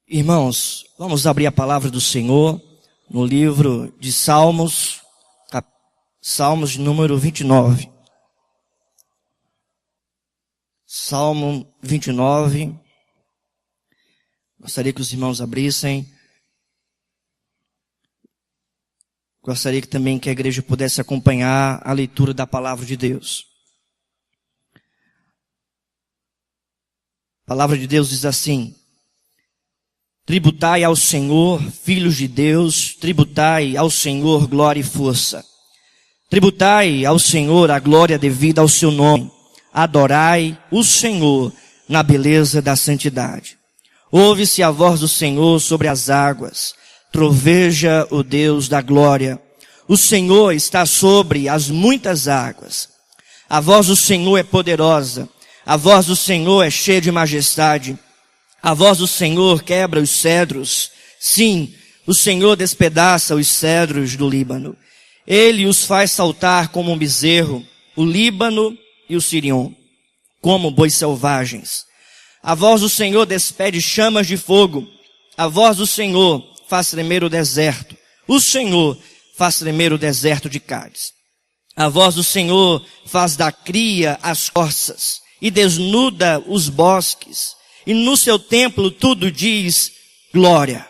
Irmãos, vamos abrir a palavra do Senhor no livro de Salmos, Salmos de número 29. Salmo 29. Gostaria que os irmãos abrissem. Gostaria que também que a igreja pudesse acompanhar a leitura da palavra de Deus. A palavra de Deus diz assim: tributai ao Senhor, filhos de Deus, tributai ao Senhor glória e força. Tributai ao Senhor a glória devida ao seu nome. Adorai o Senhor na beleza da santidade. Ouve-se a voz do Senhor sobre as águas. Troveja o Deus da glória. O Senhor está sobre as muitas águas. A voz do Senhor é poderosa. A voz do Senhor é cheia de majestade. A voz do Senhor quebra os cedros. Sim, o Senhor despedaça os cedros do Líbano. Ele os faz saltar como um bezerro, o Líbano e o Sirion, como bois selvagens. A voz do Senhor despede chamas de fogo. A voz do Senhor faz tremer o deserto. O Senhor faz tremer o deserto de Cádiz. A voz do Senhor faz da cria as corças e desnuda os bosques. E no seu templo tudo diz glória.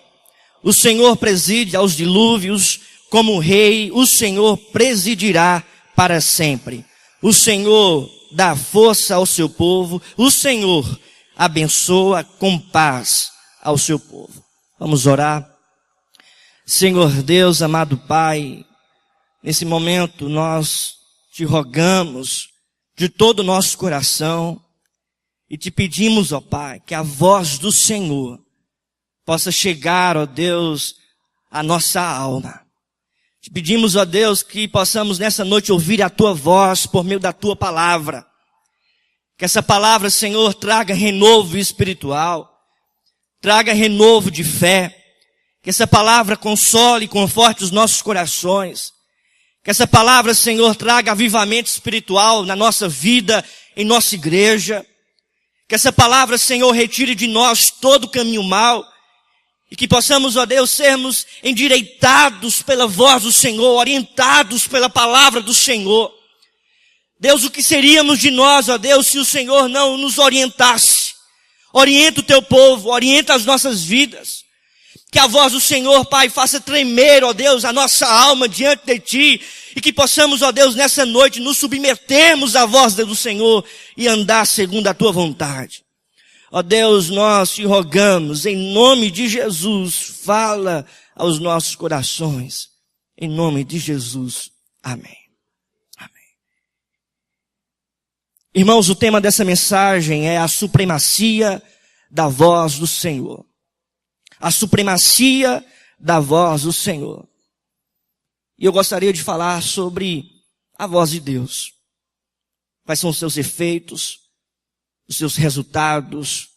O Senhor preside aos dilúvios como rei. O Senhor presidirá para sempre. O Senhor dá força ao seu povo. O Senhor abençoa com paz ao seu povo. Vamos orar. Senhor Deus, amado Pai, nesse momento nós te rogamos de todo o nosso coração e te pedimos, ó Pai, que a voz do Senhor possa chegar, ó Deus, à nossa alma. Te pedimos, ó Deus, que possamos nessa noite ouvir a Tua voz por meio da Tua palavra. Que essa palavra, Senhor, traga renovo espiritual, traga renovo de fé. Que essa palavra console e conforte os nossos corações. Que essa palavra, Senhor, traga avivamento espiritual na nossa vida, em nossa igreja. Que essa palavra, Senhor, retire de nós todo o caminho mau. E que possamos, ó Deus, sermos endireitados pela voz do Senhor, orientados pela palavra do Senhor. Deus, o que seríamos de nós, ó Deus, se o Senhor não nos orientasse? Orienta o teu povo, orienta as nossas vidas. Que a voz do Senhor, Pai, faça tremer, ó Deus, a nossa alma diante de Ti. E que possamos, ó Deus, nessa noite nos submetermos à voz do Senhor e andar segundo a Tua vontade. Ó Deus, nós te rogamos, em nome de Jesus, fala aos nossos corações. Em nome de Jesus. Amém. Amém. Irmãos, o tema dessa mensagem é a supremacia da voz do Senhor. A supremacia da voz do Senhor. E eu gostaria de falar sobre a voz de Deus. Quais são os seus efeitos, os seus resultados,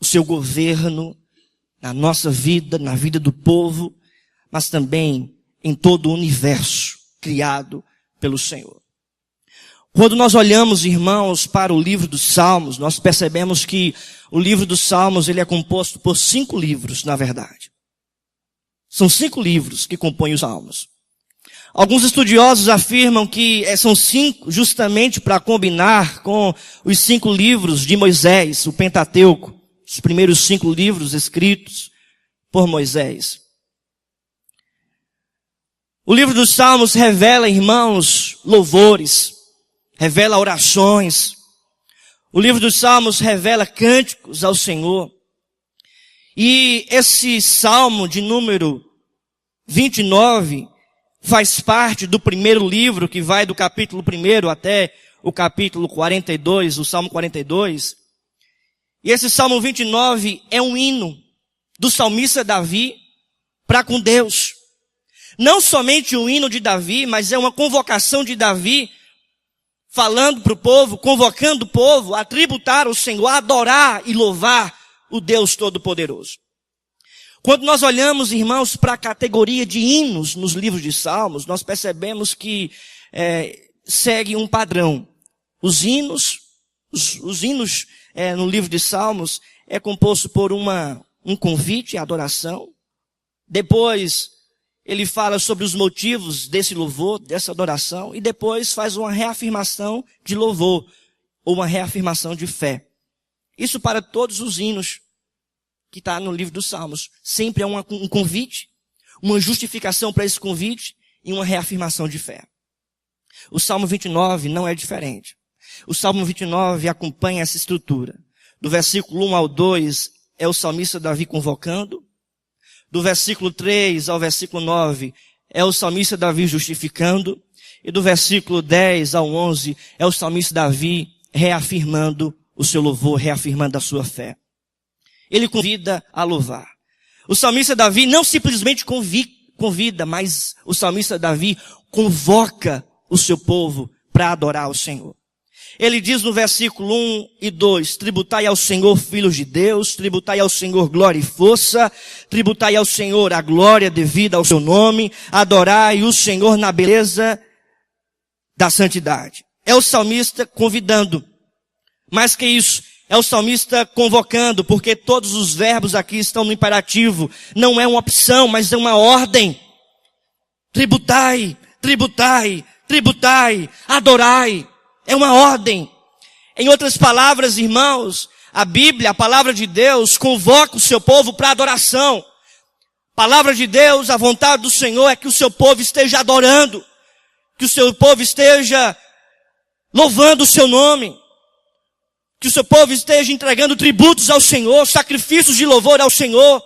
o seu governo na nossa vida, na vida do povo, mas também em todo o universo criado pelo Senhor. Quando nós olhamos, irmãos, para o livro dos Salmos, nós percebemos que o livro dos Salmos ele é composto por 5 livros, na verdade. São 5 livros que compõem os Salmos. Alguns estudiosos afirmam que são 5 justamente para combinar com os 5 livros de Moisés, o Pentateuco, os primeiros 5 livros escritos por Moisés. O livro dos Salmos revela, irmãos, louvores, revela orações. O livro dos Salmos revela cânticos ao Senhor. E esse Salmo de número 29 faz parte do primeiro livro, que vai do capítulo 1 até o capítulo 42, o Salmo 42. E esse Salmo 29 é um hino do salmista Davi para com Deus. Não somente um hino de Davi, mas é uma convocação de Davi falando para o povo, convocando o povo a tributar ao Senhor, a adorar e louvar o Deus Todo-Poderoso. Quando nós olhamos, irmãos, para a categoria de hinos nos livros de Salmos, nós percebemos que segue um padrão. Os hinos no livro de Salmos é composto por uma um convite à adoração. Depois, ele fala sobre os motivos desse louvor, dessa adoração. E depois faz uma reafirmação de louvor, ou uma reafirmação de fé. Isso para todos os hinos que está no livro dos Salmos. Sempre é um convite, uma justificação para esse convite e uma reafirmação de fé. O Salmo 29 não é diferente. O Salmo 29 acompanha essa estrutura. Do versículo 1 ao 2 é o salmista Davi convocando. Do versículo 3 ao versículo 9 é o salmista Davi justificando. E do versículo 10 ao 11 é o salmista Davi reafirmando o seu louvor, reafirmando a sua fé. Ele convida a louvar. O salmista Davi não simplesmente convida, mas o salmista Davi convoca o seu povo para adorar o Senhor. Ele diz no versículo 1 e 2, tributai ao Senhor, filhos de Deus, tributai ao Senhor glória e força, tributai ao Senhor a glória devida ao seu nome, adorai o Senhor na beleza da santidade. É o salmista convidando. Mais que isso, é o salmista convocando, porque todos os verbos aqui estão no imperativo. Não é uma opção, mas é uma ordem. Tributai, tributai, tributai, adorai. É uma ordem. Em outras palavras, irmãos, a Bíblia, a palavra de Deus, convoca o seu povo para adoração. A palavra de Deus, a vontade do Senhor é que o seu povo esteja adorando. Que o seu povo esteja louvando o seu nome. Que o seu povo esteja entregando tributos ao Senhor, sacrifícios de louvor ao Senhor.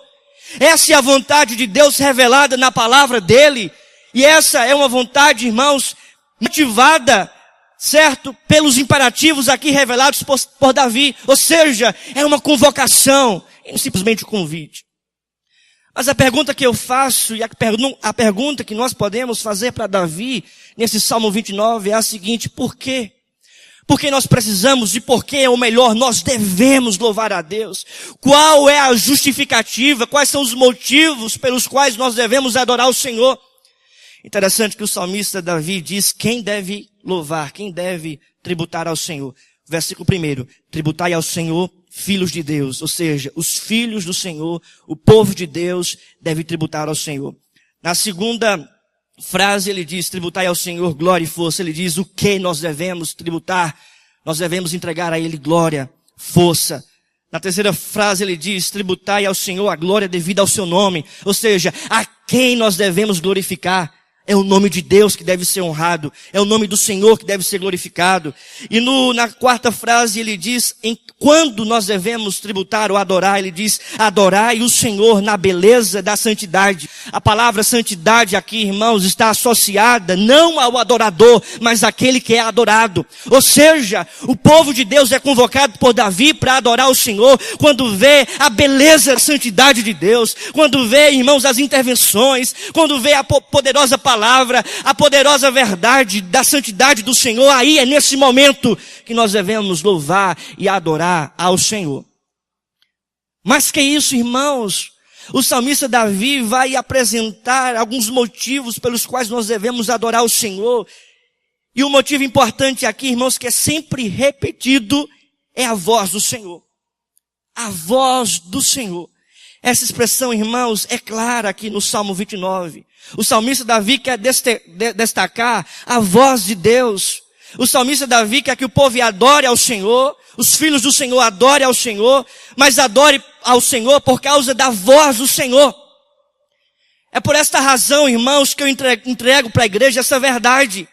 Essa é a vontade de Deus revelada na palavra dele. E essa é uma vontade, irmãos, motivada, certo, pelos imperativos aqui revelados por Davi. Ou seja, é uma convocação, e não simplesmente um convite. Mas a pergunta que eu faço, e a pergunta que nós podemos fazer para Davi, nesse Salmo 29, é a seguinte: por quê? Porque nós precisamos, e porque, ou melhor, nós devemos louvar a Deus. Qual é a justificativa? Quais são os motivos pelos quais nós devemos adorar o Senhor? Interessante que o salmista Davi diz quem deve louvar, quem deve tributar ao Senhor. Versículo 1, tributai ao Senhor, filhos de Deus. Ou seja, os filhos do Senhor, o povo de Deus, deve tributar ao Senhor. Na segunda frase ele diz, tributai ao Senhor glória e força. Ele diz o que nós devemos tributar. Nós devemos entregar a Ele glória, força. Na terceira frase ele diz, tributai ao Senhor a glória devida ao seu nome. Ou seja, a quem nós devemos glorificar. É o nome de Deus que deve ser honrado. É o nome do Senhor que deve ser glorificado. E na quarta frase ele diz, quando nós devemos tributar ou adorar, ele diz, adorai o Senhor na beleza da santidade. A palavra santidade aqui, irmãos, está associada não ao adorador, mas àquele que é adorado. Ou seja, o povo de Deus é convocado por Davi para adorar o Senhor quando vê a beleza da santidade de Deus, quando vê, irmãos, as intervenções, quando vê a poderosa palavra, a poderosa verdade da santidade do Senhor. Aí é nesse momento que nós devemos louvar e adorar ao Senhor. Mas que isso, irmãos, o salmista Davi vai apresentar alguns motivos pelos quais nós devemos adorar o Senhor. E um motivo importante aqui, irmãos, que é sempre repetido, é a voz do Senhor. A voz do Senhor. Essa expressão, irmãos, é clara aqui no Salmo 29. O salmista Davi quer destacar a voz de Deus. O salmista Davi quer que o povo adore ao Senhor, os filhos do Senhor adorem ao Senhor, mas adore ao Senhor por causa da voz do Senhor. É por esta razão, irmãos, que eu entrego para a igreja essa verdade.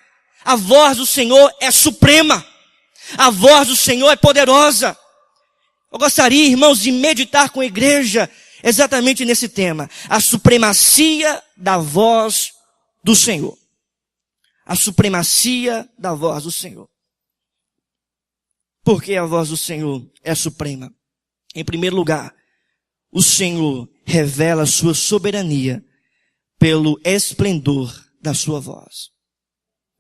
A voz do Senhor é suprema. A voz do Senhor é poderosa. Eu gostaria, irmãos, de meditar com a igreja exatamente nesse tema. A supremacia da voz do Senhor. A supremacia da voz do Senhor. Por que a voz do Senhor é suprema? Em primeiro lugar, o Senhor revela a sua soberania pelo esplendor da sua voz.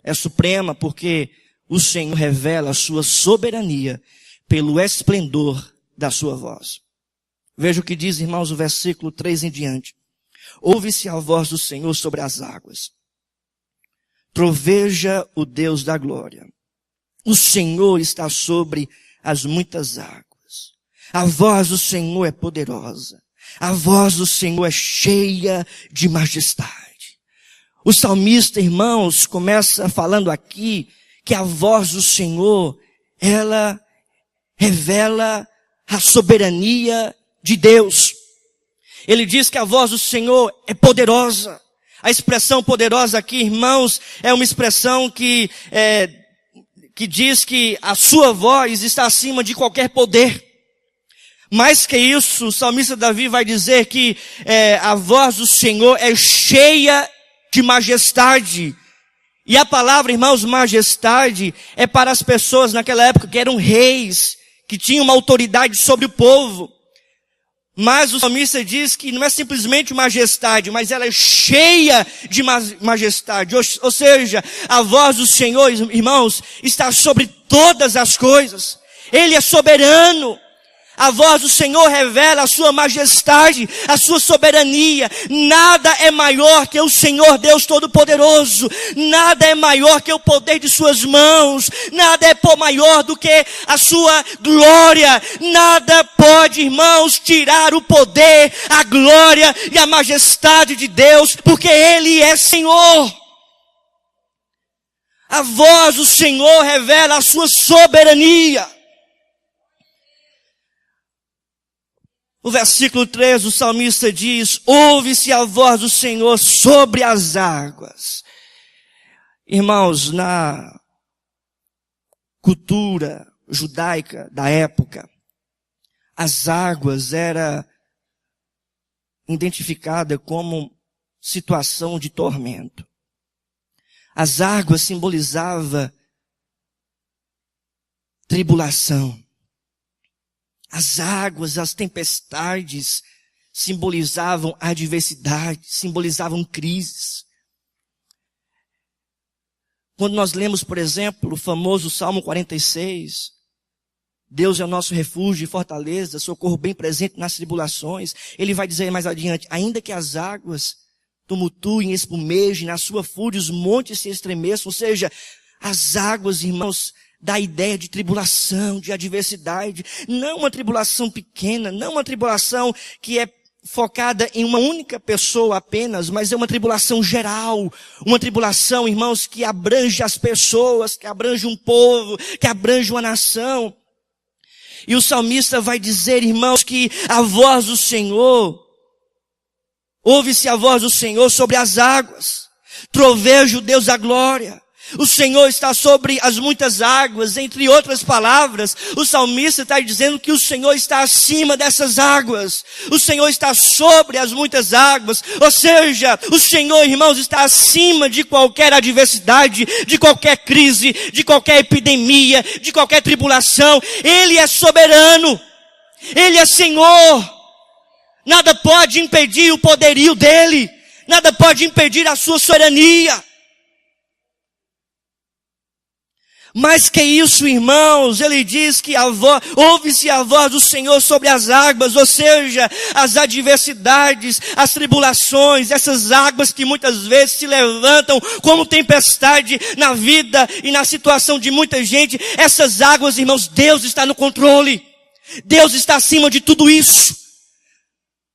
É suprema porque o Senhor revela a sua soberania pelo esplendor da sua voz. Veja o que diz, irmãos, o versículo 3 em diante. Ouve-se a voz do Senhor sobre as águas. Troveja o Deus da glória. O Senhor está sobre as muitas águas. A voz do Senhor é poderosa. A voz do Senhor é cheia de majestade. O salmista, irmãos, começa falando aqui que a voz do Senhor, ela revela a soberania de Deus. Ele diz que a voz do Senhor é poderosa. A expressão poderosa aqui, irmãos, é uma expressão que diz que a sua voz está acima de qualquer poder. Mais que isso, o salmista Davi vai dizer que a voz do Senhor é cheia de majestade. E a palavra, irmãos, majestade, é para as pessoas naquela época que eram reis, que tinham uma autoridade sobre o povo. Mas o salmista diz que não é simplesmente majestade, mas ela é cheia de majestade. Ou seja, a voz do Senhor, irmãos, está sobre todas as coisas. Ele é soberano. A voz do Senhor revela a sua majestade, a sua soberania. Nada é maior que o Senhor Deus Todo-Poderoso. Nada é maior que o poder de suas mãos. Nada é maior do que a sua glória. Nada pode, irmãos, tirar o poder, a glória e a majestade de Deus, porque Ele é Senhor. A voz do Senhor revela a sua soberania. O versículo 3, o salmista diz: ouve-se a voz do Senhor sobre as águas. Irmãos, na cultura judaica da época, as águas era identificada como situação de tormento. As águas simbolizavam tribulação. As águas, as tempestades simbolizavam adversidade, simbolizavam crises. Quando nós lemos, por exemplo, o famoso Salmo 46, Deus é o nosso refúgio e fortaleza, socorro bem presente nas tribulações, ele vai dizer mais adiante: ainda que as águas tumultuem, espumejem, na sua fúria os montes se estremeçam. Ou seja, as águas, irmãos, da ideia de tribulação, de adversidade. Não uma tribulação pequena, não uma tribulação que é focada em uma única pessoa apenas, mas é uma tribulação geral. Uma tribulação, irmãos, que abrange as pessoas, que abrange um povo, que abrange uma nação. E o salmista vai dizer, irmãos, que a voz do Senhor, ouve-se a voz do Senhor sobre as águas. Troveja o Deus da glória. O Senhor está sobre as muitas águas. Entre outras palavras, o salmista está dizendo que o Senhor está acima dessas águas. O Senhor está sobre as muitas águas. Ou seja, o Senhor, irmãos, está acima de qualquer adversidade, de qualquer crise, de qualquer epidemia, de qualquer tribulação. Ele é soberano. Ele é Senhor. Nada pode impedir o poderio dele. Nada pode impedir a sua soberania. Mais que isso, irmãos, ele diz que ouve-se a voz do Senhor sobre as águas, ou seja, as adversidades, as tribulações, essas águas que muitas vezes se levantam como tempestade na vida e na situação de muita gente. Essas águas, irmãos, Deus está no controle. Deus está acima de tudo isso.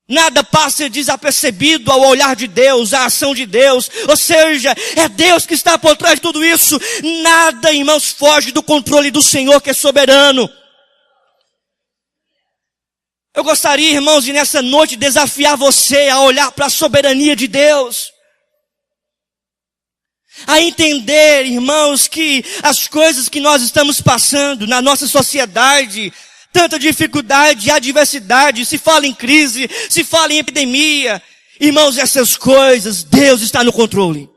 Nada passa desapercebido ao olhar de Deus, à ação de Deus. Ou seja, é Deus que está por trás de tudo isso. Nada, irmãos, foge do controle do Senhor, que é soberano. Eu gostaria, irmãos, de nessa noite desafiar você a olhar para a soberania de Deus. A entender, irmãos, que as coisas que nós estamos passando na nossa sociedade, tanta dificuldade, adversidade, se fala em crise, se fala em epidemia. Irmãos, essas coisas, Deus está no controle.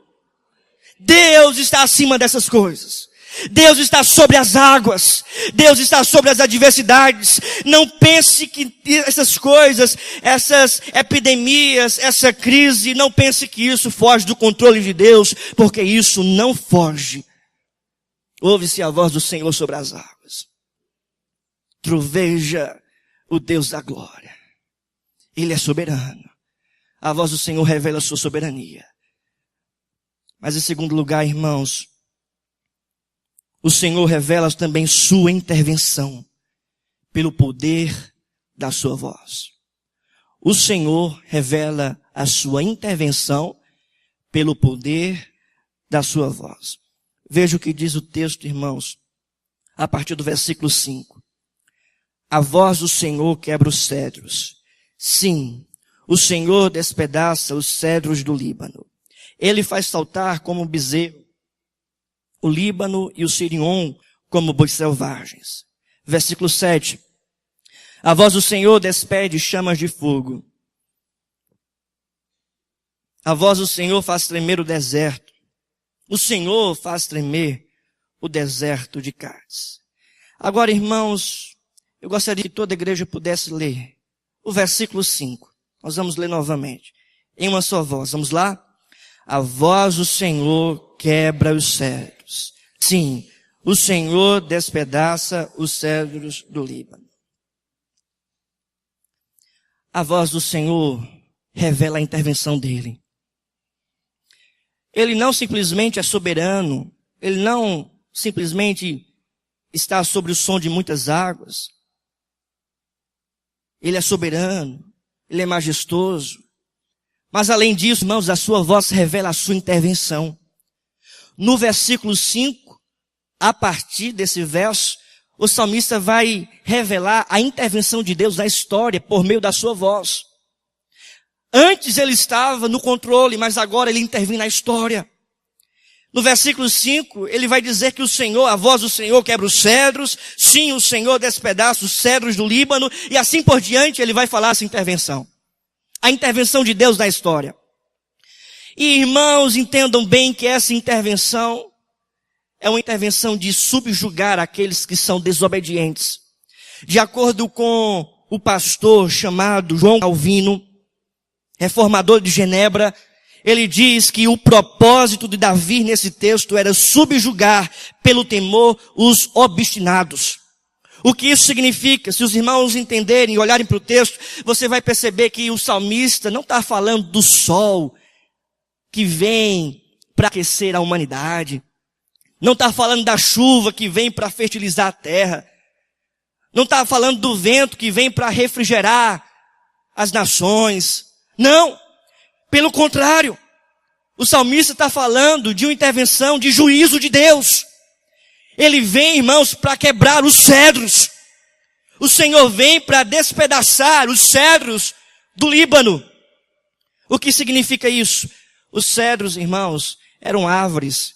Deus está acima dessas coisas. Deus está sobre as águas. Deus está sobre as adversidades. Não pense que essas coisas, essas epidemias, essa crise, não pense que isso foge do controle de Deus, porque isso não foge. Ouve-se a voz do Senhor sobre as águas. Troveja o Deus da glória. Ele é soberano. A voz do Senhor revela a sua soberania. Mas em segundo lugar, irmãos, o Senhor revela também sua intervenção pelo poder da sua voz. o Senhor revela a sua intervenção pelo poder da sua voz. Veja o que diz o texto, irmãos, a partir do versículo 5. A voz do Senhor quebra os cedros. Sim, o Senhor despedaça os cedros do Líbano. Ele faz saltar como um bezerro o Líbano e o Sirion como bois selvagens. Versículo 7. A voz do Senhor despede chamas de fogo. A voz do Senhor faz tremer o deserto. O Senhor faz tremer o deserto de Cádiz. Agora, irmãos, eu gostaria que toda a igreja pudesse ler o versículo 5. Nós vamos ler novamente, em uma só voz. Vamos lá? A voz do Senhor quebra os cedros. Sim, o Senhor despedaça os cedros do Líbano. A voz do Senhor revela a intervenção dele. Ele não simplesmente é soberano, ele não simplesmente está sobre o som de muitas águas. Ele é soberano, ele é majestoso. Mas além disso, irmãos, a sua voz revela a sua intervenção. No versículo 5, a partir desse verso, o salmista vai revelar a intervenção de Deus na história por meio da sua voz. Antes ele estava no controle, mas agora ele intervém na história. No versículo 5, ele vai dizer que o Senhor, a voz do Senhor quebra os cedros. Sim, o Senhor despedaça os cedros do Líbano. E assim por diante ele vai falar essa intervenção. A intervenção de Deus na história. E irmãos, entendam bem que essa intervenção é uma intervenção de subjugar aqueles que são desobedientes. De acordo com o pastor chamado João Calvino, reformador de Genebra, ele diz que o propósito de Davi nesse texto era subjugar pelo temor os obstinados. O que isso significa? Se os irmãos entenderem e olharem para o texto, você vai perceber que o salmista não está falando do sol que vem para aquecer a humanidade. Não está falando da chuva que vem para fertilizar a terra. Não está falando do vento que vem para refrigerar as nações. Não, pelo contrário, o salmista está falando de uma intervenção de juízo de Deus. Ele vem, irmãos, para quebrar os cedros. O Senhor vem para despedaçar os cedros do Líbano. O que significa isso? Os cedros, irmãos, eram árvores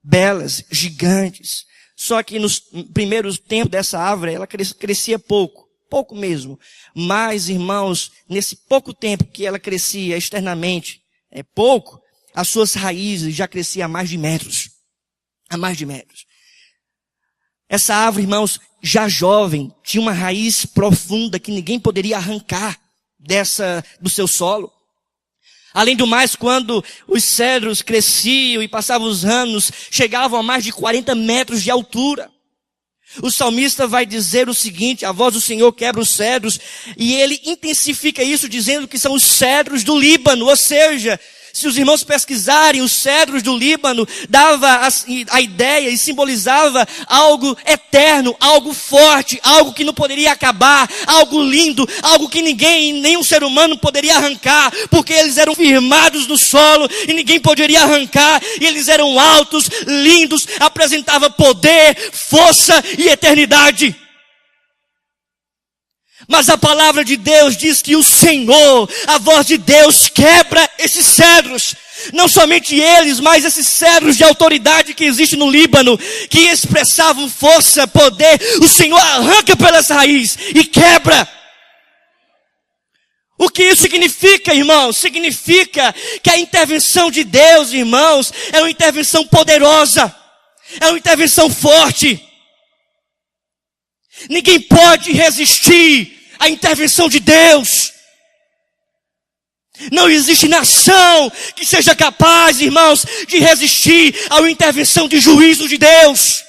belas, gigantes. Só que nos primeiros tempos dessa árvore, ela crescia pouco mesmo. Mas, irmãos, nesse pouco tempo que ela crescia externamente, pouco, as suas raízes já cresciam a mais de metros. A mais de metros. Essa árvore, irmãos, já jovem, tinha uma raiz profunda que ninguém poderia arrancar do seu solo. Além do mais, quando os cedros cresciam e passavam os anos, chegavam a mais de 40 metros de altura. O salmista vai dizer o seguinte: a voz do Senhor quebra os cedros, e ele intensifica isso dizendo que são os cedros do Líbano, ou seja, se os irmãos pesquisarem, os cedros do Líbano dava a ideia e simbolizava algo eterno, algo forte, algo que não poderia acabar, algo lindo, algo que nenhum ser humano poderia arrancar, porque eles eram firmados no solo e ninguém poderia arrancar, e eles eram altos, lindos, apresentavam poder, força e eternidade. Mas a palavra de Deus diz que o Senhor, a voz de Deus, quebra esses cedros. Não somente eles, mas esses cedros de autoridade que existem no Líbano, que expressavam força, poder, o Senhor arranca pelas raízes e quebra. O que isso significa, irmãos? Significa que a intervenção de Deus, irmãos, é uma intervenção poderosa, é uma intervenção forte. Ninguém pode resistir à intervenção de Deus. Não existe nação que seja capaz, irmãos, de resistir à intervenção de juízo de Deus.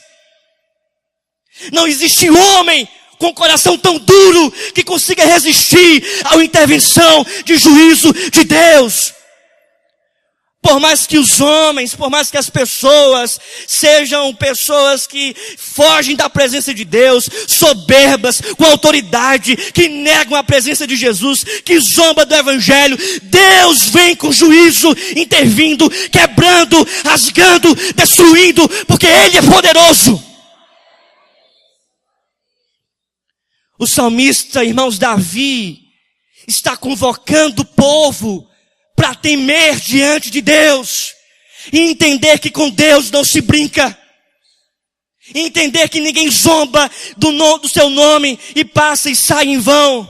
Não existe homem com coração tão duro que consiga resistir à intervenção de juízo de Deus. Por mais que os homens, por mais que as pessoas sejam pessoas que fogem da presença de Deus, soberbas, com autoridade, que negam a presença de Jesus, que zombam do Evangelho, Deus vem com juízo, intervindo, quebrando, rasgando, destruindo, porque Ele é poderoso. O salmista, irmãos, Davi, está convocando o povo para temer diante de Deus, e entender que com Deus não se brinca, e entender que ninguém zomba do seu nome e passa e sai em vão,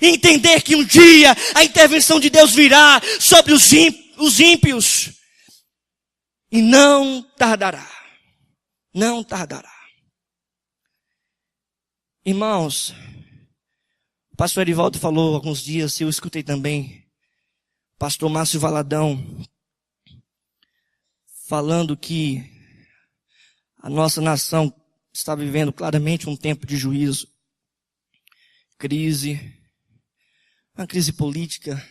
e entender que um dia a intervenção de Deus virá sobre os ímpios, e não tardará, não tardará. Irmãos, o pastor Erivaldo falou há alguns dias, eu escutei também, pastor Márcio Valadão, falando que a nossa nação está vivendo claramente um tempo de juízo, crise, uma crise política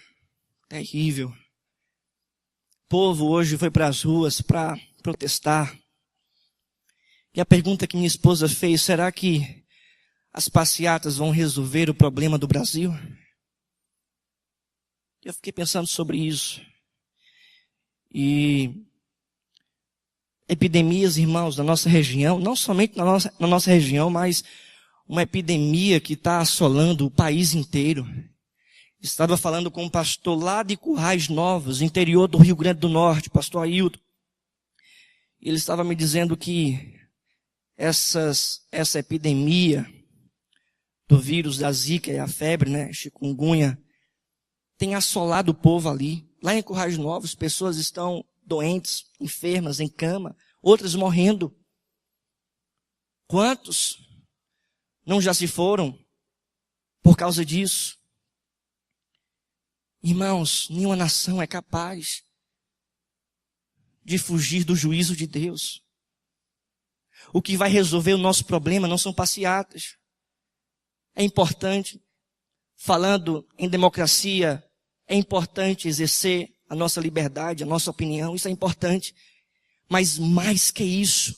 terrível. O povo hoje foi para as ruas para protestar. E a pergunta que minha esposa fez, será que as passeatas vão resolver o problema do Brasil? Eu fiquei pensando sobre isso. E epidemias, irmãos, na nossa região, não somente na nossa região, mas uma epidemia que está assolando o país inteiro. Estava falando com um pastor lá de Currais Novos, interior do Rio Grande do Norte, pastor Ailton. Ele estava me dizendo que essa epidemia do vírus da zika e a febre, chikungunya, tem assolado o povo ali. Lá em Currais Novos, pessoas estão doentes, enfermas, em cama, outras morrendo. Quantos não já se foram por causa disso? Irmãos, nenhuma nação é capaz de fugir do juízo de Deus. O que vai resolver o nosso problema não são passeatas. É importante, falando em democracia, é importante exercer a nossa liberdade, a nossa opinião, isso é importante. Mas mais que isso,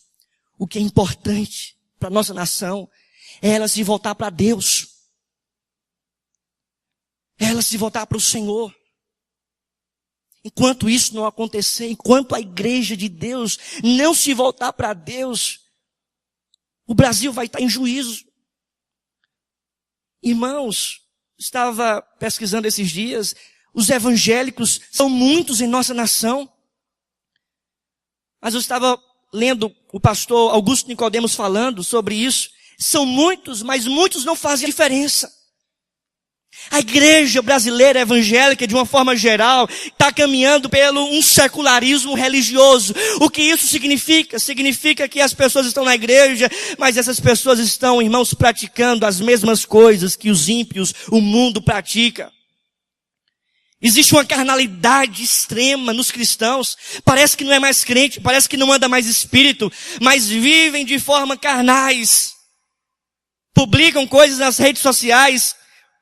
o que é importante para a nossa nação é ela se voltar para Deus. É ela se voltar para o Senhor. Enquanto isso não acontecer, enquanto a igreja de Deus não se voltar para Deus, o Brasil vai estar em juízo. Irmãos, estava pesquisando esses dias, os evangélicos são muitos em nossa nação. Mas eu estava lendo o pastor Augusto Nicodemos falando sobre isso. São muitos, mas muitos não fazem diferença. A igreja brasileira evangélica, de uma forma geral, está caminhando pelo um secularismo religioso. O que isso significa? Significa que as pessoas estão na igreja, mas essas pessoas estão, irmãos, praticando as mesmas coisas que os ímpios, o mundo pratica. Existe uma carnalidade extrema nos cristãos. Parece que não é mais crente, parece que não anda mais espírito, mas vivem de forma carnais. Publicam coisas nas redes sociais,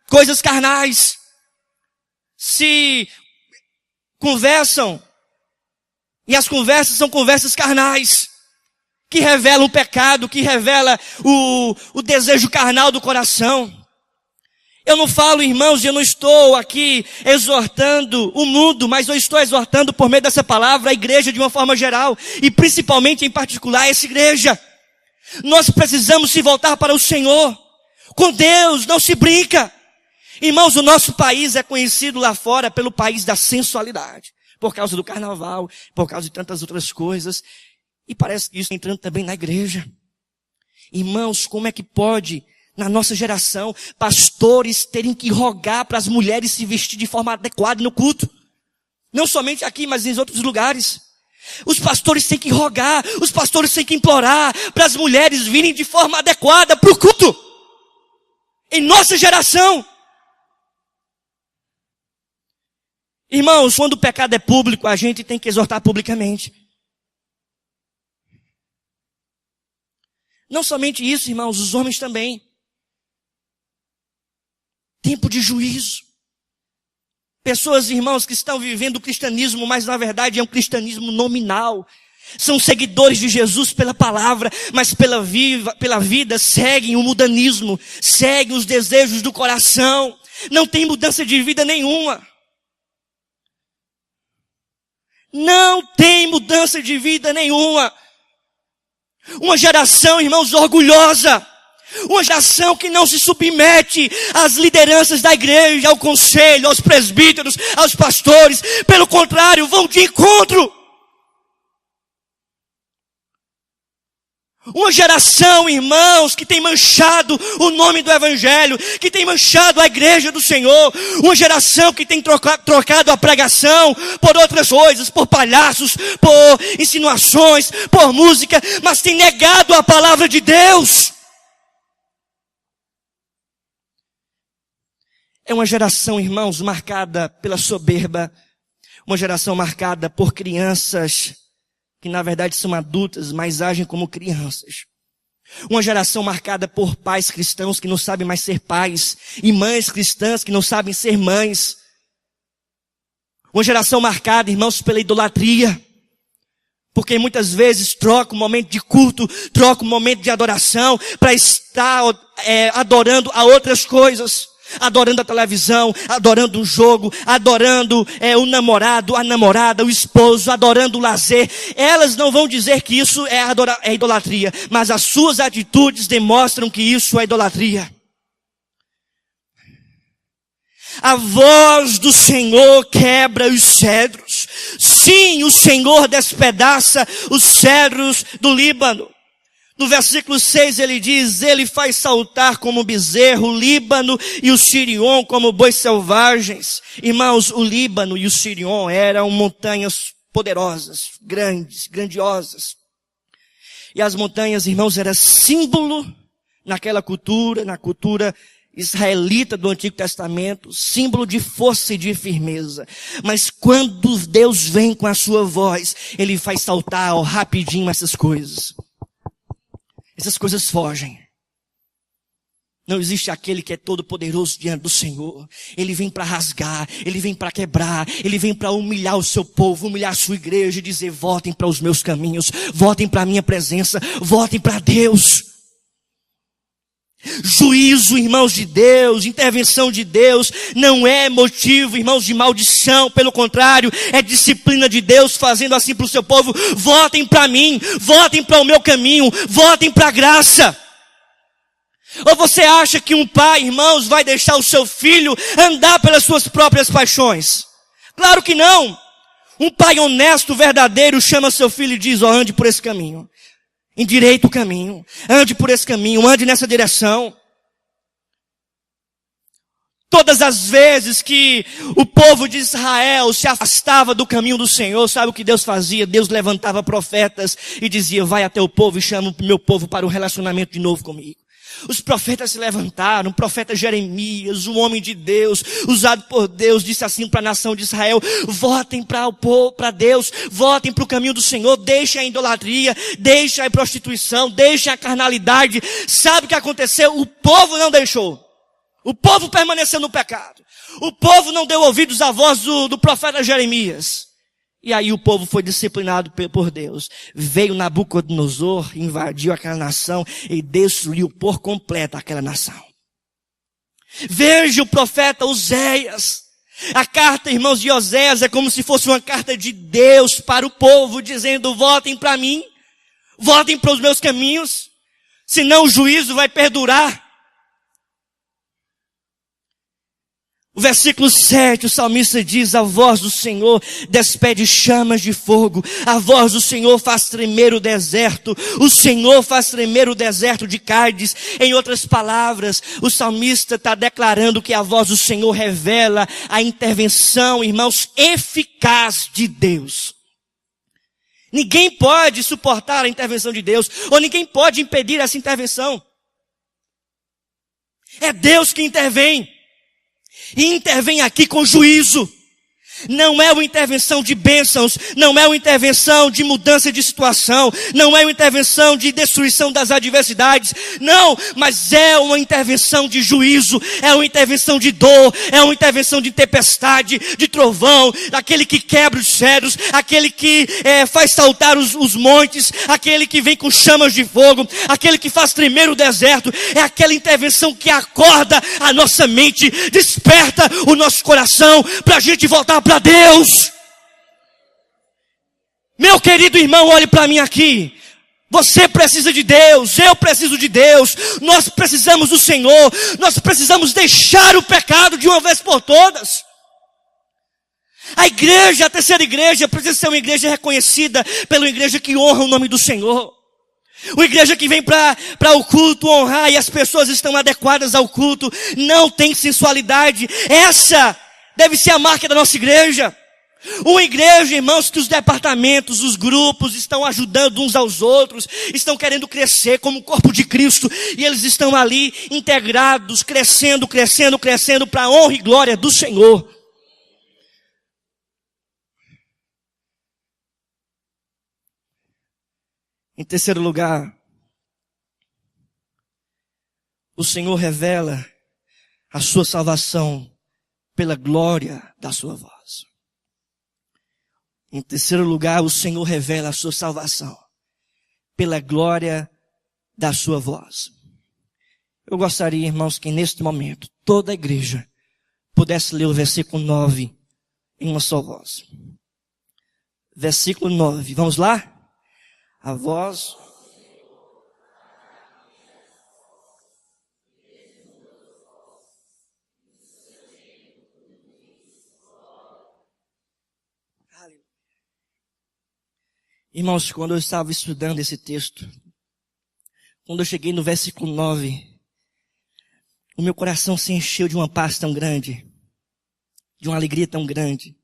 coisas carnais. Se conversam, e as conversas são conversas carnais, que revelam o pecado, que revela o desejo carnal do coração. Eu não falo, irmãos, e eu não estou aqui exortando o mundo, mas eu estou exortando por meio dessa palavra a igreja de uma forma geral, e principalmente em particular essa igreja. Nós precisamos se voltar para o Senhor. Com Deus não se brinca. Irmãos, o nosso país é conhecido lá fora pelo país da sensualidade, por causa do carnaval, por causa de tantas outras coisas, e parece que isso está entrando também na igreja. Irmãos, como é que pode, na nossa geração, pastores terem que rogar para as mulheres se vestir de forma adequada no culto? Não somente aqui, mas em outros lugares. Os pastores têm que rogar, os pastores têm que implorar para as mulheres virem de forma adequada para o culto. Em nossa geração. Irmãos, quando o pecado é público, a gente tem que exortar publicamente. Não somente isso, irmãos, os homens também. Tempo de juízo. Pessoas, irmãos, que estão vivendo o cristianismo, mas na verdade é um cristianismo nominal. São seguidores de Jesus pela palavra, mas pela vida seguem o mundanismo, seguem os desejos do coração. Não tem mudança de vida nenhuma. Não tem mudança de vida nenhuma. Uma geração, irmãos, orgulhosa. Uma geração que não se submete às lideranças da igreja, ao conselho, aos presbíteros, aos pastores. Pelo contrário, vão de encontro. Uma geração, irmãos, que tem manchado o nome do Evangelho, que tem manchado a igreja do Senhor. Uma geração que tem trocado a pregação por outras coisas, por palhaços, por insinuações, por música, mas tem negado a palavra de Deus. É uma geração, irmãos, marcada pela soberba. Uma geração marcada por crianças que na verdade são adultas, mas agem como crianças. Uma geração marcada por pais cristãos que não sabem mais ser pais, e mães cristãs que não sabem ser mães. Uma geração marcada, irmãos, pela idolatria. Porque muitas vezes troca o momento de culto, troca o momento de adoração para estar adorando a outras coisas. Adorando a televisão, adorando um jogo, adorando o namorado, a namorada, o esposo, adorando o lazer. Elas não vão dizer que isso é idolatria, mas as suas atitudes demonstram que isso é idolatria. A voz do Senhor quebra os cedros. Sim, o Senhor despedaça os cedros do Líbano. No versículo 6 ele diz, ele faz saltar como bezerro o Líbano e o Sirion como bois selvagens. Irmãos, o Líbano e o Sirion eram montanhas poderosas, grandes, grandiosas. E as montanhas, irmãos, era símbolo naquela cultura, na cultura israelita do Antigo Testamento, símbolo de força e de firmeza. Mas quando Deus vem com a sua voz, ele faz saltar rapidinho essas coisas. Essas coisas fogem. Não existe aquele que é todo poderoso diante do Senhor. Ele vem para rasgar, ele vem para quebrar, ele vem para humilhar o seu povo, humilhar a sua igreja e dizer, voltem para os meus caminhos, voltem para a minha presença, voltem para Deus. Juízo, irmãos de Deus, intervenção de Deus, não é motivo, irmãos, de maldição, pelo contrário, é disciplina de Deus fazendo assim para o seu povo, voltem para mim, voltem para o meu caminho, voltem para a graça. Ou você acha que um pai, irmãos, vai deixar o seu filho andar pelas suas próprias paixões? Claro que não. Um pai honesto, verdadeiro, chama seu filho e diz, ande por esse caminho. Endireita o caminho, ande por esse caminho, ande nessa direção. Todas as vezes que o povo de Israel se afastava do caminho do Senhor, sabe o que Deus fazia? Deus levantava profetas e dizia, vai até o povo e chama o meu povo para um relacionamento de novo comigo. Os profetas se levantaram, o profeta Jeremias, um homem de Deus, usado por Deus, disse assim para a nação de Israel, votem para o povo, para Deus, votem para o caminho do Senhor, deixem a idolatria, deixem a prostituição, deixem a carnalidade. Sabe o que aconteceu? O povo não deixou. O povo permaneceu no pecado. O povo não deu ouvidos à voz do profeta Jeremias. E aí o povo foi disciplinado por Deus. Veio Nabucodonosor, invadiu aquela nação e destruiu por completo aquela nação. Veja o profeta Oséias. A carta, irmãos, de Oséias é como se fosse uma carta de Deus para o povo, dizendo, voltem para mim, voltem para os meus caminhos, senão o juízo vai perdurar. O versículo 7, o salmista diz, a voz do Senhor despede chamas de fogo, a voz do Senhor faz tremer o deserto, o Senhor faz tremer o deserto de Cádiz. Em outras palavras, o salmista está declarando que a voz do Senhor revela a intervenção, irmãos, eficaz de Deus. Ninguém pode suportar a intervenção de Deus, ou ninguém pode impedir essa intervenção. É Deus que intervém. E intervém aqui com juízo. Não é uma intervenção de bênçãos, não é uma intervenção de mudança de situação, não é uma intervenção de destruição das adversidades, não, mas é uma intervenção de juízo, é uma intervenção de dor, é uma intervenção de tempestade, de trovão, aquele que quebra os cedros, aquele que faz saltar os montes, aquele que vem com chamas de fogo, aquele que faz tremer o deserto, é aquela intervenção que acorda a nossa mente, desperta o nosso coração, para a gente voltar para Deus. Meu querido irmão, olhe para mim aqui. Você precisa de Deus, eu preciso de Deus, nós precisamos do Senhor, nós precisamos deixar o pecado de uma vez por todas. A igreja, a terceira igreja, precisa ser uma igreja reconhecida pela igreja que honra o nome do Senhor. Uma igreja que vem para o culto honrar e as pessoas estão adequadas ao culto, não tem sensualidade. Essa deve ser a marca da nossa igreja. Uma igreja, irmãos, que os departamentos, os grupos estão ajudando uns aos outros, estão querendo crescer como o corpo de Cristo, e eles estão ali integrados, crescendo para a honra e glória do Senhor. Em terceiro lugar, o Senhor revela a sua salvação pela glória da sua voz. Em terceiro lugar, o Senhor revela a sua salvação pela glória da sua voz. Eu gostaria, irmãos, que neste momento toda a igreja pudesse ler o versículo 9 em uma só voz. Versículo 9, vamos lá? A voz. Irmãos, quando eu estava estudando esse texto, quando eu cheguei no versículo 9, o meu coração se encheu de uma paz tão grande, de uma alegria tão grande,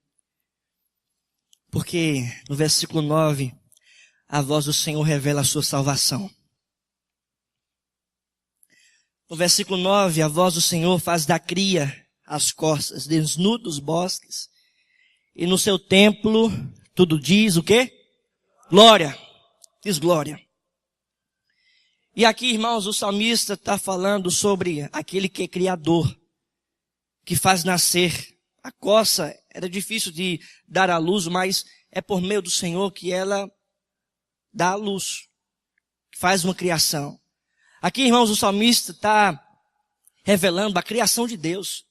porque no versículo 9, a voz do Senhor revela a sua salvação. No versículo 9, a voz do Senhor faz da cria as costas, desnuda os bosques, e no seu templo tudo diz o quê? Glória, diz glória. E aqui, irmãos, o salmista está falando sobre aquele que é criador, que faz nascer. A coça era difícil de dar à luz, mas é por meio do Senhor que ela dá à luz, faz uma criação. Aqui, irmãos, o salmista está revelando a criação de Deus.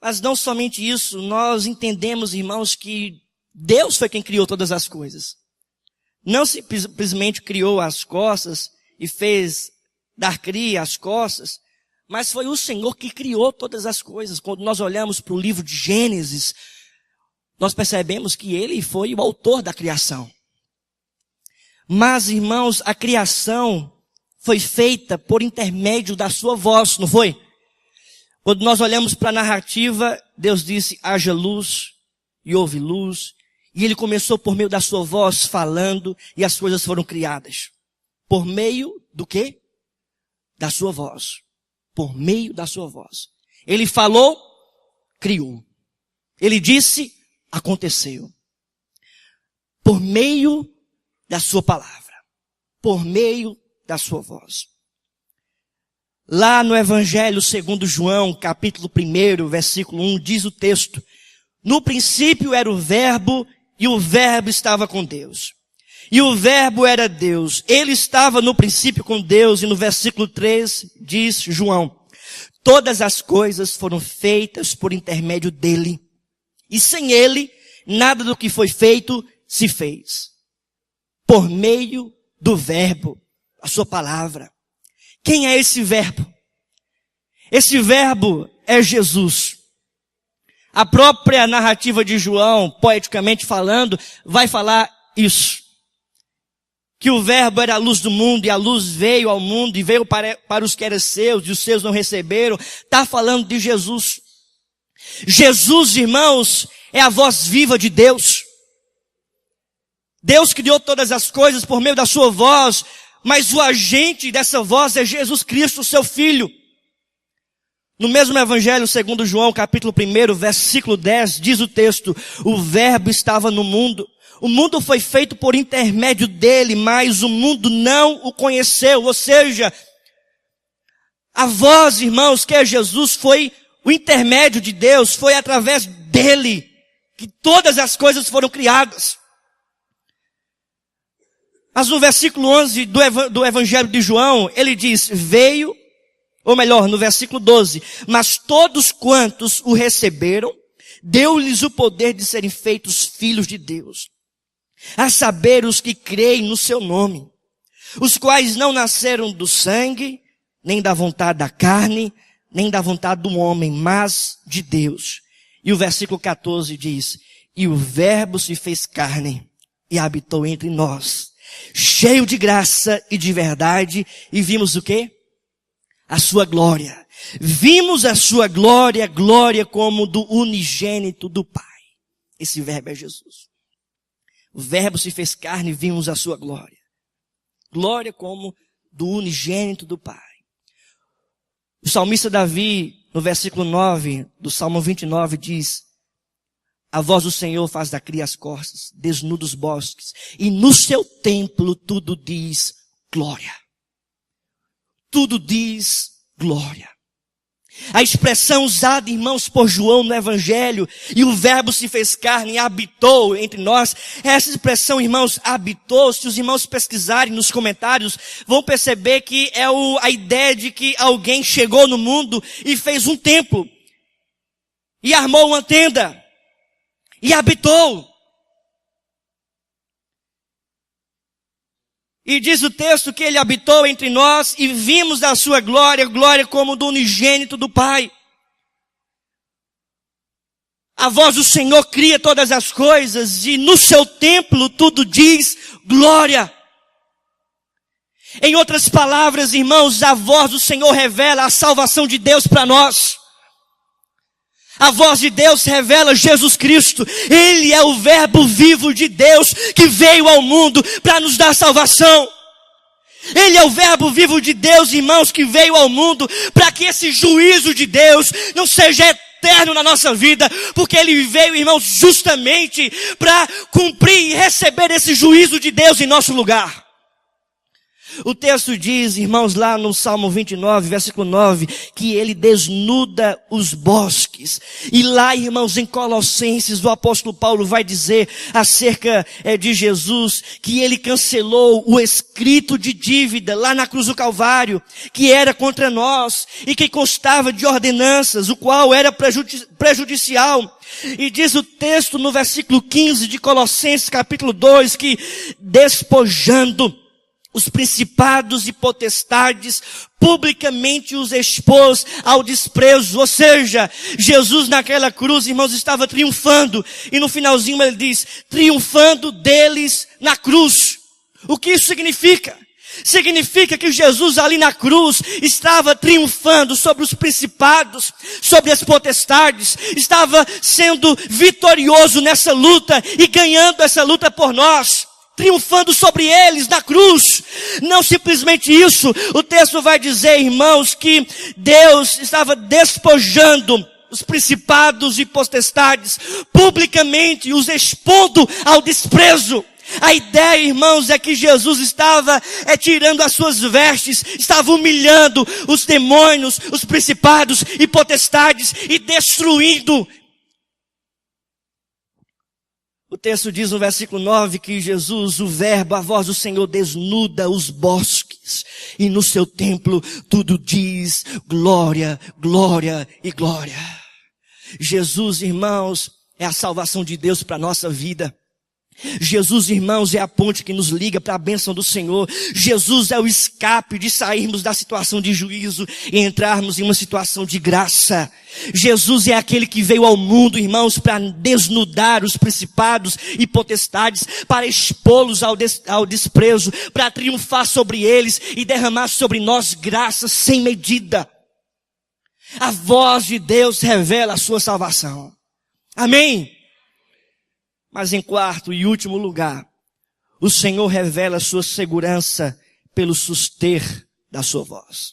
Mas não somente isso, nós entendemos, irmãos, que Deus foi quem criou todas as coisas. Não simplesmente criou as costas e fez dar cria às costas, mas foi o Senhor que criou todas as coisas. Quando nós olhamos para o livro de Gênesis, nós percebemos que Ele foi o autor da criação. Mas, irmãos, a criação foi feita por intermédio da sua voz, não foi? Quando nós olhamos para a narrativa, Deus disse, haja luz, e houve luz. E Ele começou por meio da sua voz falando e as coisas foram criadas. Por meio do quê? Da sua voz. Por meio da sua voz. Ele falou, criou. Ele disse, aconteceu. Por meio da sua palavra. Por meio da sua voz. Lá no Evangelho segundo João, capítulo 1, versículo 1, diz o texto, no princípio era o Verbo, e o Verbo estava com Deus. E o Verbo era Deus. Ele estava no princípio com Deus. E no versículo 3 diz João, todas as coisas foram feitas por intermédio dele. E sem ele, nada do que foi feito se fez. Por meio do Verbo, a sua palavra. Quem é esse Verbo? Esse Verbo é Jesus. A própria narrativa de João, poeticamente falando, vai falar isso. Que o Verbo era a luz do mundo, e a luz veio ao mundo, e veio para os que eram seus, e os seus não receberam. Está falando de Jesus. Jesus, irmãos, é a voz viva de Deus. Deus criou todas as coisas por meio da sua voz, mas o agente dessa voz é Jesus Cristo, seu Filho. No mesmo evangelho, segundo João, capítulo 1, versículo 10, diz o texto: o verbo estava no mundo. O mundo foi feito por intermédio dele, mas o mundo não o conheceu. Ou seja, a voz, irmãos, que é Jesus, foi o intermédio de Deus, foi através dele que todas as coisas foram criadas. Mas no versículo 11 do evangelho de João, ele diz, veio, ou melhor, no versículo 12, mas todos quantos o receberam, deu-lhes o poder de serem feitos filhos de Deus, a saber os que creem no seu nome, os quais não nasceram do sangue, nem da vontade da carne, nem da vontade do homem, mas de Deus. E o versículo 14 diz, e o verbo se fez carne e habitou entre nós, cheio de graça e de verdade, e vimos o quê? A sua glória. Vimos a sua glória, glória como do unigênito do Pai. Esse verbo é Jesus. O verbo se fez carne e vimos a sua glória. Glória como do unigênito do Pai. O salmista Davi, no versículo 9 do Salmo 29, diz, a voz do Senhor faz da cria as corças, desnuda os bosques, e no seu templo tudo diz glória. Tudo diz glória. A expressão usada, irmãos, por João no Evangelho, e o verbo se fez carne e habitou entre nós, essa expressão, irmãos, habitou, se os irmãos pesquisarem nos comentários, vão perceber que é a ideia de que alguém chegou no mundo e fez um templo, e armou uma tenda, e habitou. E diz o texto que ele habitou entre nós e vimos a sua glória, glória como do unigênito do Pai. A voz do Senhor cria todas as coisas e no seu templo tudo diz glória. Em outras palavras, irmãos, a voz do Senhor revela a salvação de Deus para nós. A voz de Deus revela Jesus Cristo. Ele é o verbo vivo de Deus que veio ao mundo para nos dar salvação. Ele é o verbo vivo de Deus, irmãos, que veio ao mundo para que esse juízo de Deus não seja eterno na nossa vida, porque ele veio, irmãos, justamente para cumprir e receber esse juízo de Deus em nosso lugar. O texto diz, irmãos, lá no Salmo 29, versículo 9, que ele desnuda os bosques. E lá, irmãos, em Colossenses, o apóstolo Paulo vai dizer acerca de Jesus, que ele cancelou o escrito de dívida lá na cruz do Calvário, que era contra nós, e que constava de ordenanças, o qual era prejudicial. E diz o texto no versículo 15 de Colossenses, capítulo 2, que despojando os principados e potestades, publicamente os expôs ao desprezo. Ou seja, Jesus naquela cruz, irmãos, estava triunfando. E no finalzinho ele diz, triunfando deles na cruz. O que isso significa? Significa que Jesus ali na cruz estava triunfando sobre os principados, sobre as potestades, estava sendo vitorioso nessa luta e ganhando essa luta por nós. Triunfando sobre eles na cruz. Não simplesmente isso, o texto vai dizer, irmãos, que Deus estava despojando os principados e potestades, publicamente os expondo ao desprezo. A ideia, irmãos, é que Jesus estava tirando as suas vestes, estava humilhando os demônios, os principados e potestades e destruindo. O texto diz no versículo 9 que Jesus, o verbo, a voz do Senhor desnuda os bosques. E no seu templo tudo diz glória, glória e glória. Jesus, irmãos, é a salvação de Deus para a nossa vida. Jesus, irmãos, é a ponte que nos liga para a bênção do Senhor. Jesus é o escape de sairmos da situação de juízo e entrarmos em uma situação de graça. Jesus é aquele que veio ao mundo, irmãos, para desnudar os principados e potestades, para expô-los ao desprezo, para triunfar sobre eles e derramar sobre nós graça sem medida. A voz de Deus revela a sua salvação. Amém? Mas em quarto e último lugar, o Senhor revela a sua segurança pelo suster da sua voz.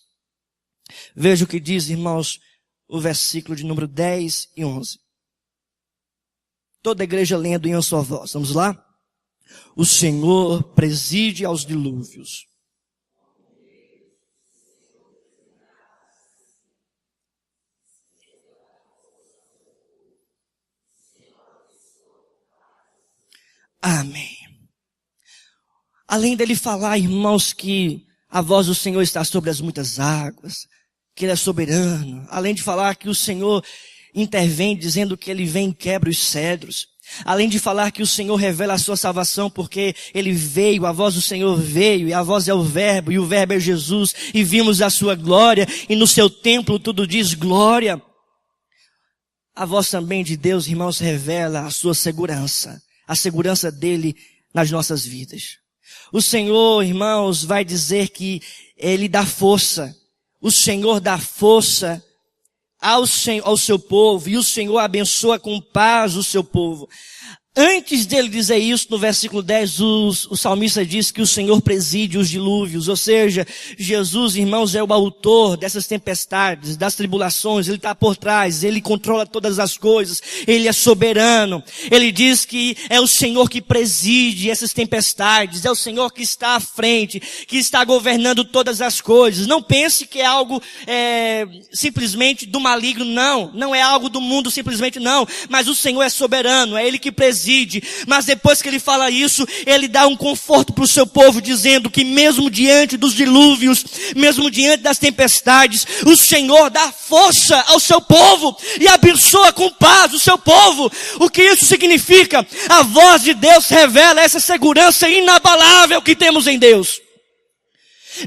Veja o que diz, irmãos, o versículo de número 10 e 11. Toda a igreja lendo em uma só voz. Vamos lá? O Senhor preside aos dilúvios. Amém. Além dele falar, irmãos, que a voz do Senhor está sobre as muitas águas, que Ele é soberano. Além de falar que o Senhor intervém dizendo que Ele vem e quebra os cedros. Além de falar que o Senhor revela a sua salvação porque Ele veio, a voz do Senhor veio, e a voz é o Verbo, e o Verbo é Jesus, e vimos a sua glória, e no seu templo tudo diz glória. A voz também de Deus, irmãos, revela a sua segurança, a segurança dele nas nossas vidas. O Senhor, irmãos, vai dizer que Ele dá força. O Senhor dá força ao seu povo, e o Senhor abençoa com paz o seu povo. Antes dele dizer isso, no versículo 10, o salmista diz que o Senhor preside os dilúvios, ou seja, Jesus, irmãos, é o autor dessas tempestades, das tribulações, Ele está por trás, Ele controla todas as coisas, Ele é soberano. Ele diz que é o Senhor que preside essas tempestades, é o Senhor que está à frente, que está governando todas as coisas. Não pense que é algo simplesmente do maligno, não é algo do mundo simplesmente, não, mas o Senhor é soberano, é Ele que preside. Mas depois que Ele fala isso, Ele dá um conforto para o seu povo, dizendo que mesmo diante dos dilúvios, mesmo diante das tempestades, o Senhor dá força ao seu povo e abençoa com paz o seu povo. O que isso significa? A voz de Deus revela essa segurança inabalável que temos em Deus.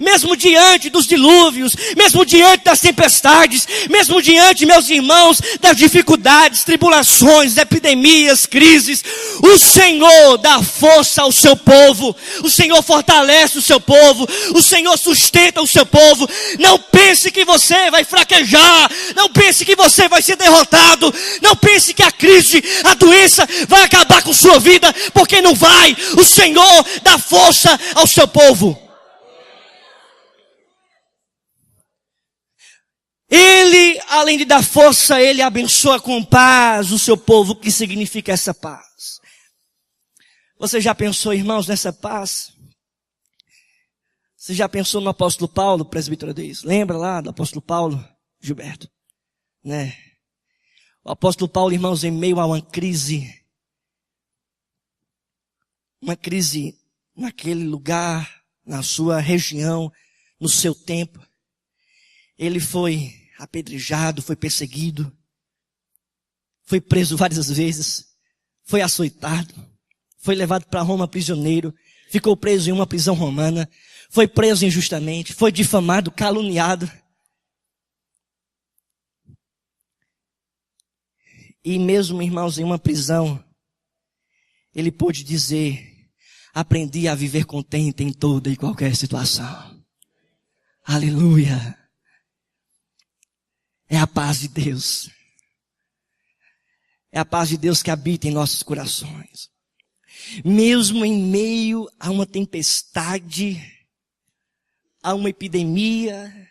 Mesmo diante dos dilúvios, mesmo diante das tempestades, mesmo diante, meus irmãos, das dificuldades, tribulações, epidemias, crises, o Senhor dá força ao seu povo, o Senhor fortalece o seu povo, o Senhor sustenta o seu povo. Não pense que você vai fraquejar, não pense que você vai ser derrotado, não pense que a crise, a doença vai acabar com sua vida, porque não vai. O Senhor dá força ao seu povo. Ele, além de dar força, Ele abençoa com paz o seu povo. O que significa essa paz? Você já pensou, irmãos, nessa paz? Você já pensou no apóstolo Paulo, presbítero Deus? Lembra lá do apóstolo Paulo, Gilberto? Né? O apóstolo Paulo, irmãos, em meio a uma crise naquele lugar, na sua região, no seu tempo, ele foi apedrejado, foi perseguido, foi preso várias vezes, foi açoitado, foi levado para Roma prisioneiro, ficou preso em uma prisão romana, foi preso injustamente, foi difamado, caluniado. E mesmo, irmãos, em uma prisão, ele pôde dizer: aprendi a viver contente em toda e qualquer situação. Aleluia! É a paz de Deus. É a paz de Deus que habita em nossos corações. Mesmo em meio a uma tempestade, a uma epidemia,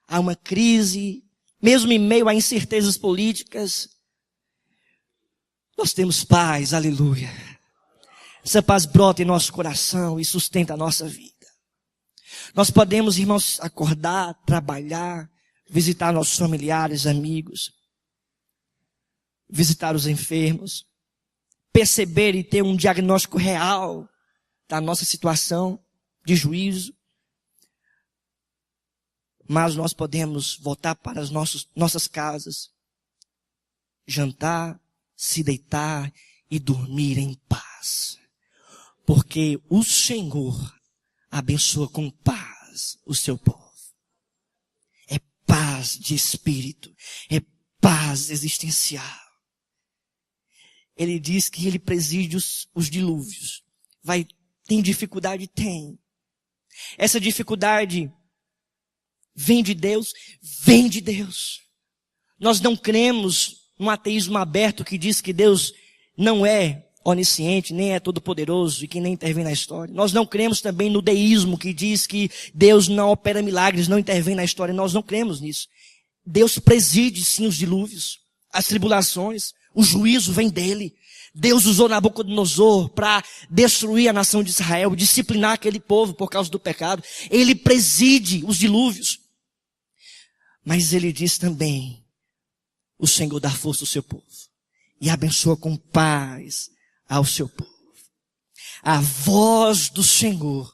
a uma crise, mesmo em meio a incertezas políticas, nós temos paz, aleluia. Essa paz brota em nosso coração e sustenta a nossa vida. Nós podemos, irmãos, acordar, trabalhar, visitar nossos familiares, amigos, visitar os enfermos, perceber e ter um diagnóstico real da nossa situação de juízo. Mas nós podemos voltar para as nossas casas, jantar, se deitar e dormir em paz. Porque o Senhor abençoa com paz o seu povo. Paz de espírito, é paz existencial. Ele diz que Ele preside os dilúvios. Tem dificuldade? Tem. Essa dificuldade vem de Deus? Vem de Deus. Nós não cremos num ateísmo aberto que diz que Deus não é onisciente, nem é todo-poderoso e que nem intervém na história. Nós não cremos também no deísmo que diz que Deus não opera milagres, não intervém na história. Nós não cremos nisso. Deus preside sim os dilúvios, as tribulações, o juízo vem dele. Deus usou Nabucodonosor para destruir a nação de Israel, disciplinar aquele povo por causa do pecado. Ele preside os dilúvios. Mas ele diz também, o Senhor dá força ao seu povo e abençoa com paz ao seu povo. A voz do Senhor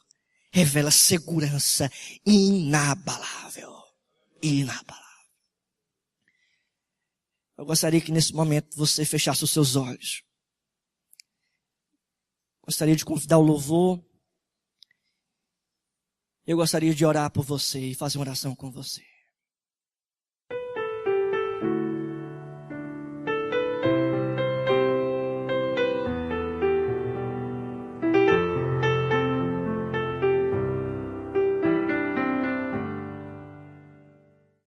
revela segurança inabalável. Inabalável. Eu gostaria que nesse momento você fechasse os seus olhos. Gostaria de convidar o louvor. Eu gostaria de orar por você e fazer uma oração com você.